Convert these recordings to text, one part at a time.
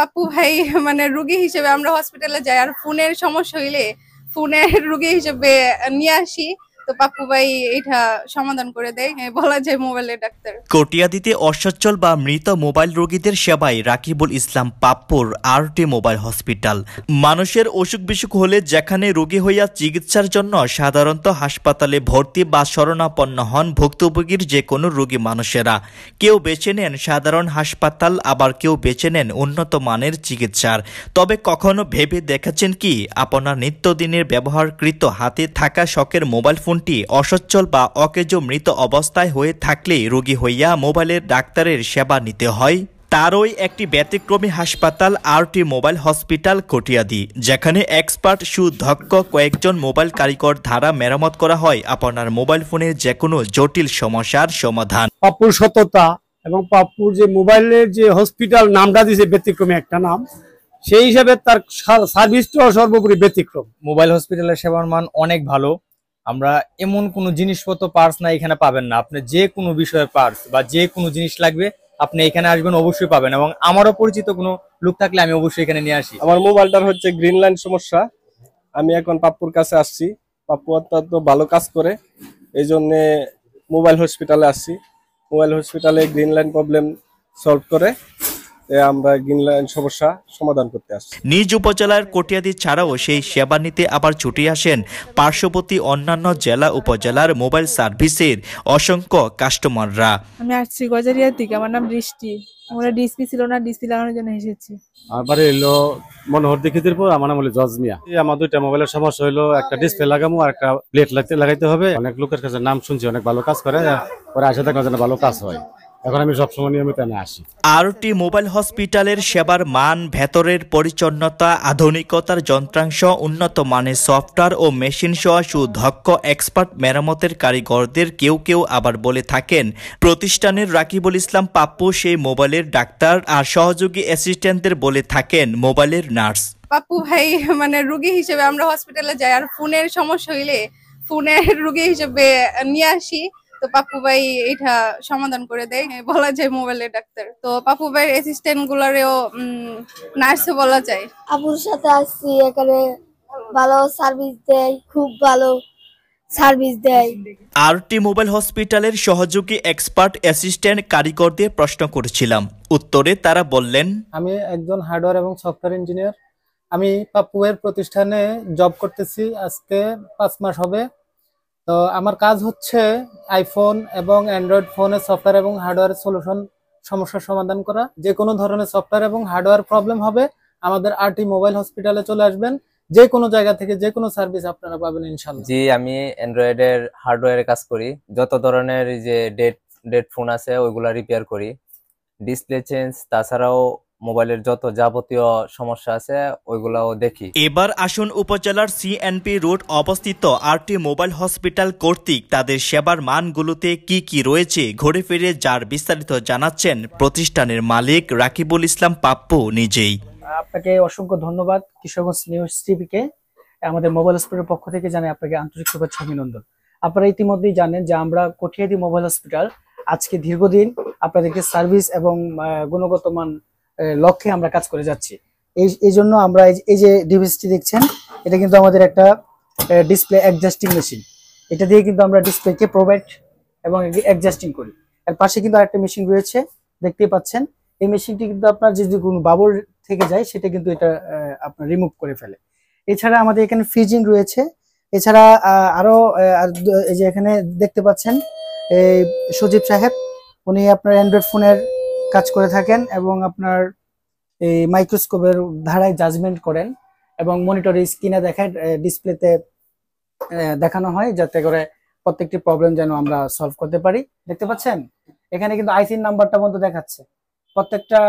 পাপ্পু ভাই মানে রোগী হিসেবে আমরা হসপিটালে যাই, আর ফোনের সমস্যা হইলে ফোনের রোগী হিসেবে নিয়ে আসি। তো পাপ্পু ভাই এটা সমাধান করে দেয়, বলা যায় মোবাইলের ডাক্তার। কটিয়াদীতে অসচ্ছল বা মৃত মোবাইল রোগীদের সেবায় রাকিবুল ইসলাম পাপ্পুর আরটি মোবাইল হসপিটাল। মানুষের অসুখ বিসুখ হলে যেখানে রোগী হইয়া চিকিৎসার জন্য সাধারণত হাসপাতালে ভর্তি বা শরণাপন্ন হন ভুক্তভোগীর যে কোনো রোগী মানুষেরা। কেউ বেছে নেন সাধারণ হাসপাতাল, আবার কেউ বেছে নেন উন্নত মানের চিকিৎসার। তবে কখনো ভেবে দেখেছেন কি আপনার নিত্যদিনের ব্যবহারকৃত হাতে থাকা শখের মোবাইল ফোনটি অসচ্ছল বা অকেজো মৃত অবস্থায় হয়ে থাকলে রোগী হইয়া মোবাইলের ডাক্তারের সেবা নিতে হয়? তারই একটি ব্যতিক্রমী হাসপাতাল আরটি মোবাইল হসপিটাল কটিয়াদী, যেখানে এক্সপার্ট সুদক্ষ কয়েকজন মোবাইল কারিগর দ্বারা মেরামত করা হয় আপনার মোবাইল ফোনের যে কোনো জটিল সমস্যার সমাধান। পাপ্পুর সততা এবং পাপ্পুর যে মোবাইলের যে হসপিটাল নামটা দিয়েছে ব্যতিক্রমী একটা নাম, সেই হিসাবে তার সার্ভিসটাও সর্বোপরি ব্যতিক্রম। মোবাইল হসপিটালের সেবার মান অনেক ভালো। আমরা এমন কোনো জিনিসপত্র পার্টস না এখানে পাবেন না। আপনি যে কোনো বিষয়ের পার্টস বা যে কোনো জিনিস লাগবে আপনি এখানে আসবেন, অবশ্যই পাবেন। এবং আমারও পরিচিত কোনো লোক থাকলে আমি অবশ্যই এখানে নিয়ে আসি। আমার মোবাইলটার হচ্ছে গ্রিন লাইন সমস্যা, আমি এখন পাপ্পুর কাছে আসছি। পাপ্পু অত্যন্ত ভালো কাজ করে, এই জন্য মোবাইল হসপিটালে আসছি। মোবাইল হসপিটালে গ্রিন লাইন প্রবলেম সলভ করে আমরা গ্রিন লাইন সমস্যা সমাধান করতে আসছি। নিজ উপজেলার কটিয়াদী ছাড়াও সেই সেবা নিতে আবার ছুটে আসেন পার্শ্ববর্তী অন্যান্য জেলা উপজেলার মোবাইল সার্ভিসের অসংখ্য কাস্টমাররা। আমি আসছি গজারিয়া থেকে, আমার নাম বৃষ্টি। আমরা ডিসপি ছিল না, ডিসপি লাগানোর জন্য এসেছি। আমার বাড়ি হলো মনোহর দীক্ষিতেরপুর, আমার নাম হলো জজমিয়া। আমার দুইটা মোবাইলের সমস্যা হলো, একটা ডিসপ্লে লাগাবো আর একটা প্লেট লাগাইতে হবে। অনেক লোকের কাছে নাম শুনছি, অনেক ভালো কাজ করে, পরে আসে থাকার জন্য ভালো কাজ হয়। এখন আমি সবসময় নিয়মিত আসি। আরটি মোবাইল হসপিটালের সেবার মান, ভেতরের পরিচ্ছন্নতা, আধুনিকতার যন্ত্রাংশ, উন্নত মানের সফটওয়্যার ও মেশিন সহ সুদক্ষ এক্সপার্ট মেরামতের কারিগরদের কেউ কেউ আবার বলে থাকেন প্রতিষ্ঠানের রাকিবুল ইসলাম পাপ্পু সেই মোবাইলের ডাক্তার, আর সহযোগী অ্যাসিস্ট্যান্টদের বলে থাকেন মোবাইলের নার্স। পাপ্পু ভাই মানে রোগী হিসেবে আমরা হসপিটালে যাই, আর ফোনের সমস্যা হইলে ফোনের রোগী হিসেবে নিয়ে আসি। তো পাপ্পু ভাই এটা সমাধান করে দেয়, বলা যায় মোবাইলের ডাক্তার। তো পাপ্পু ভাইয়ের অ্যাসিস্ট্যান্ট গুলারেও নার্সও বলা যায়। আপুর সাথে আসছি, এখানে ভালো সার্ভিস দেয়, খুব ভালো সার্ভিস দেয়। আরটি মোবাইল হসপিটালের সহযোগী এক্সপার্ট অ্যাসিস্ট্যান্ট কারিগরদের প্রশ্ন করেছিলাম, উত্তরে তারা বললেন, আমি একজন হার্ডওয়্যার এবং সফটওয়্যার ইঞ্জিনিয়ার। আমি পাপ্পুয়ের প্রতিষ্ঠানে জব করতেছি, আজকে 5 মাস হবে। তো আমার কাজ হচ্ছে আইফোন এবং অ্যান্ড্রয়েড ফোনের সফটওয়্যার এবং হার্ডওয়্যার সলিউশন সমস্যার সমাধান করা। যে কোনো ধরনের সফটওয়্যার এবং হার্ডওয়্যার প্রবলেম হবে আমাদের আরটি মোবাইল হসপিটালে চলে আসবেন, যে কোনো জায়গা থেকে যে কোনো সার্ভিস আপনারা পাবেন ইনশাআল্লাহ। জি, আমি অ্যান্ড্রয়েডের হার্ডওয়্যারে কাজ করি। যত ধরনের যে ডেড ফোন আছে ওইগুলা রিপেয়ার করি, ডিসপ্লে চেঞ্জ, তাছাড়াও মোবাইলের যত যাবতীয় সমস্যা আছে ওইগুলাও দেখি। এবার আসুন উপজেলার সিএনপি রোড অবস্থিত আরটি মোবাইল হসপিটাল কর্তৃক তাদের সেবার মানগুলোতে কি কি রয়েছে ঘুরে ফিরে যার বিস্তারিত জানাচ্ছেন প্রতিষ্ঠানের মালিক রাকিবুল ইসলাম পাপ্পু নিজেই। আপনাকে অসংখ্য ধন্যবাদ কিশোরগঞ্জ নিউজ টিভিকে, আমাদের মোবাইল হসপিটালের পক্ষ থেকে জানাই আপনাকে আন্তরিক শুভেচ্ছা অভিনন্দন। আপনারা ইতিমধ্যেই জানেন যে আমরা কটিয়াদী মোবাইল হসপিটাল আজকে দীর্ঘদিন আপনাদেরকে সার্ভিস এবং গুণগত মান লক্ষ্যে আমরা কাজ করে যাচ্ছি। এই জন্য আমরা এই যে ডিভাইসটি দেখছেন, এটা কিন্তু আমাদের একটা ডিসপ্লে অ্যাডজাস্টিং মেশিন। এটা দিয়ে কিন্তু আমরা ডিসপ্লেকে প্রোভাইড এবং অ্যাডজাস্টিং করি। এর পাশে কিন্তু আরেকটা মেশিন রয়েছে, দেখতেই পাচ্ছেন। এই মেশিনটি কিন্তু আপনার যদি কোনো বাবল থেকে যায় সেটা কিন্তু এটা আপনার রিমুভ করে ফেলে। এছাড়া আমাদের এখানে ফ্রিজিং রয়েছে। এছাড়া আরো এই যে এখানে দেখতে পাচ্ছেন এই সজীব সাহেব, উনি আপনার অ্যান্ড্রয়েড ফোনের কাজ করে থাকেন এবং আপনার এই মাইক্রোস্কোপের ধারায় জাজমেন্ট করেন এবং মনিটরে স্ক্রিনে দেখায়, ডিসপ্লেতে দেখানো হয়, যাতে করে প্রত্যেকটি প্রবলেম যেন আমরা সলভ করতে পারি। দেখতে পাচ্ছেন এখানে কিন্তু আইসির নাম্বারটা পর্যন্ত দেখাচ্ছে, প্রত্যেকটা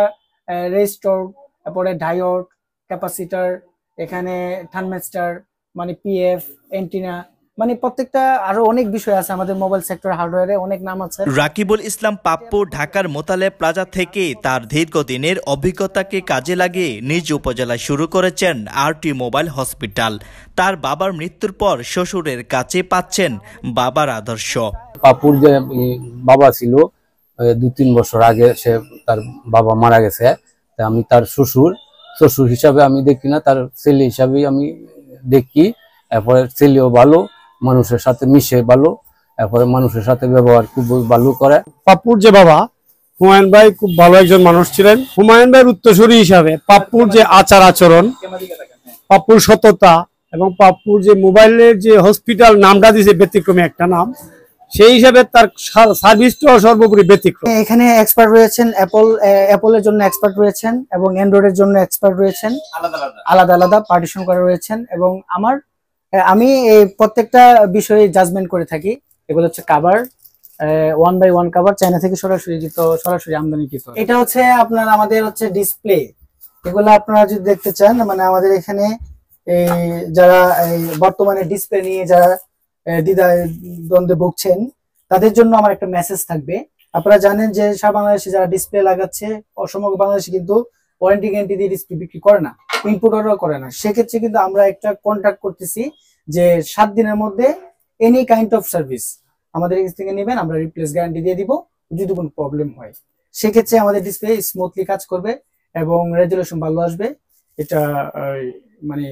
রেজিস্টর, তারপরে ডায়োড, ক্যাপাসিটার, এখানে থার্মিস্টর, মানে পিএফ, এন্টিনা, মানে প্রত্যেকটা আরো অনেক বিষয় আছে আমাদের মোবাইল সেক্টর হার্ডওয়্যারে, অনেক নাম আছে। রাকিবুল ইসলাম পাপ্পু ঢাকার মোতালে প্লাজা থেকে তার দীর্ঘদিনের অভিজ্ঞতাকে কাজে লাগিয়ে নিজ উপজেলায় শুরু করেছেন আরটি মোবাইল হসপিটাল। তার বাবার মৃত্যুর পর শ্বশুরের কাছে পাচ্ছেন বাবার আদর্শ। পাপ্পুর যে বাবা ছিল 2-3 বছর আগে, সে তার বাবা মারা গেছে, আমি তার শ্বশুর হিসাবে আমি দেখি না, তার ছেলে হিসাবেই আমি দেখি। এরপরে ছেলেও ভালো, মানুষের সাথে মিশে ভালো, এরপরে মানুষের সাথে ব্যবহার খুব ভালো করে। পাপ্পুর যে বাবা হুমায়ুন ভাই খুব ভালো একজন মানুষ ছিলেন। হুমায়ুন ভাইয়ের উত্তরসূরি হিসাবে পাপ্পুর যে আচার আচরণ, পাপ্পুর সততা এবং পাপ্পুর যে মোবাইলের যে হসপিটাল নামটা দিয়েছে ব্যতিক্রমী একটা নাম, সেই হিসাবে তার সার্ভিসটাও সর্বোপরি ব্যতিক্রম। এখানে এক্সপার্ট রয়েছেন, অ্যাপলের জন্য এক্সপার্ট রয়েছেন এবং অ্যান্ড্রয়েডের জন্য এক্সপার্ট রয়েছেন, আলাদা আলাদা পার্টিশন করা রয়েছেন। এবং আমি এই প্রত্যেকটা বিষয়ে জাজমেন্ট করে থাকি। এগুলো হচ্ছে কাভার, 1x1 কাভার, চায়না থেকে সরাসরি আমদানিকৃত। এটা হচ্ছে আপনার আমাদের হচ্ছে ডিসপ্লে। এগুলো আপনারা যদি দেখতে চান, মানে আমাদের এখানে যারা বর্তমানে ডিসপ্লে নিয়ে যারা দ্বন্দ্বে ভুগছেন তাদের জন্য আমার একটা মেসেজ থাকবে। আপনারা জানেন যে সারা বাংলাদেশে যারা ডিসপ্লে লাগাচ্ছে, সমগ্র বাংলাদেশে কিন্তু ওয়ারেন্টি গ্যারান্টি দিয়ে ডিসপ্লে বিক্রি করে না, ইম্পোর্টারও করে না। সেক্ষেত্রে কিন্তু আমরা একটা কন্ট্রাক্ট করতেছি যে 7 দিনের মধ্যে এনি কাইন্ড অফ সার্ভিস আমাদের কাছ থেকে নেবেন, আমরা রিপ্লেস গ্যারান্টি দিয়ে দিব যদি কোনো প্রবলেম হয়। সেক্ষেত্রে আমাদের ডিসপ্লে স্মুথলি কাজ করবে এবং রেজুলেশন ভালো আসবে। এটা মানে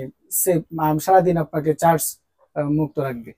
সারাদিন আপনাকে চার্জ মুক্ত রাখবে।